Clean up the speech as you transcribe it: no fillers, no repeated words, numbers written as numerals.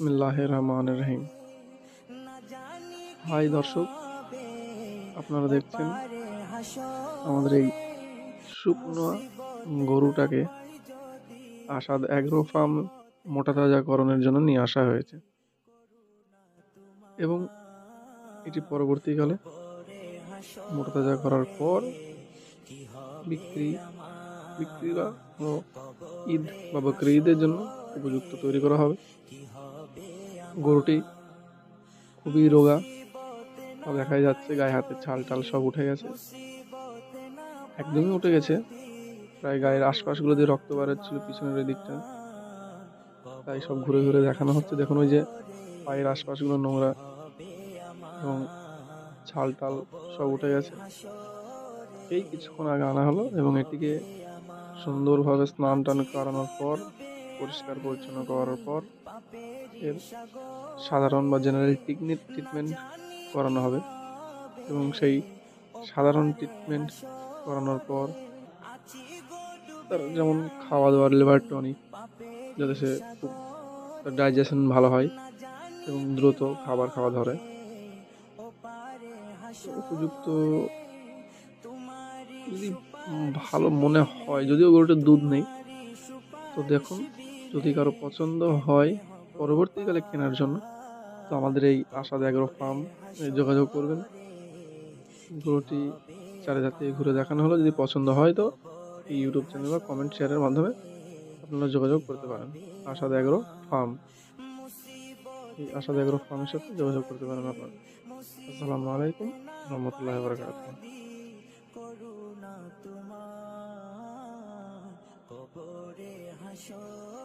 বিসমিল্লাহির রহমানির রহিম। হাই দর্শক, আপনারা দেখছেন আমাদের এই শুকনো গরুটাকে আসাদ অ্যাগ্রো ফার্ম মোটা তাজাকরণের জন্য নিয়ে আসা হয়েছে এবং এটি পরবর্তীকালে মোটা তাজা করার পর বিক্রি বা ঈদ বা বকরি ঈদের জন্য উপযুক্ত তৈরি করা হবে। গরুটি খুবই রোগা, দেখাই যাচ্ছে গায়ে হাতে ছাল টাল সব উঠে গেছে, একদমই উঠে গেছে। প্রায় গায়ের আশপাশগুলো দিয়ে রক্ত বেরোচ্ছিল পিছনের ওই দিকটা, তাই সব ঘুরে ঘুরে দেখানো হচ্ছে। দেখুন ওই যে পায়ের আশপাশগুলো নোংরা এবং ছাল টাল সব উঠে গেছে। এই কিছুক্ষণ আগে আনা হলো এবং এটিকে সুন্দরভাবে স্নান টান করানোর পর, পরিষ্কার পরিচ্ছন্ন করার পর এর সাধারণ বা জেনারেল ট্রিটমেন্ট করানো হবে এবং সেই সাধারণ ট্রিটমেন্ট করানোর পর তার যেমন খাওয়া দাওয়ার লিভার টনিক, যাতে সে খুব তার ডাইজেশন ভালো হয় এবং দ্রুত খাবার খাওয়া ধরে। উপযুক্ত যদি ভালো মনে হয়, যদিও গরুটার দুধ নেই, তো দেখুন যদি কারো পছন্দ হয় পরবর্তীকালে কেনার জন্য, তো আমাদের এই আসাদ অ্যাগ্রো ফার্ম যোগাযোগ করবেন। গরুটি চারিধার থেকে ঘুরে দেখানো হলো, যদি পছন্দ হয় তো এই ইউটিউব চ্যানেল বা কমেন্ট শেয়ারের মাধ্যমে আপনারা যোগাযোগ করতে পারেন। আসাদ অ্যাগ্রো ফার্ম, এই আসাদ অ্যাগ্রো ফার্মের সাথে যোগাযোগ করতে পারেন আপনারা। আসসালামু আলাইকুম রহমতুল্লাহ বারাকাতুহু। করুণা তোমার কবরে হাসর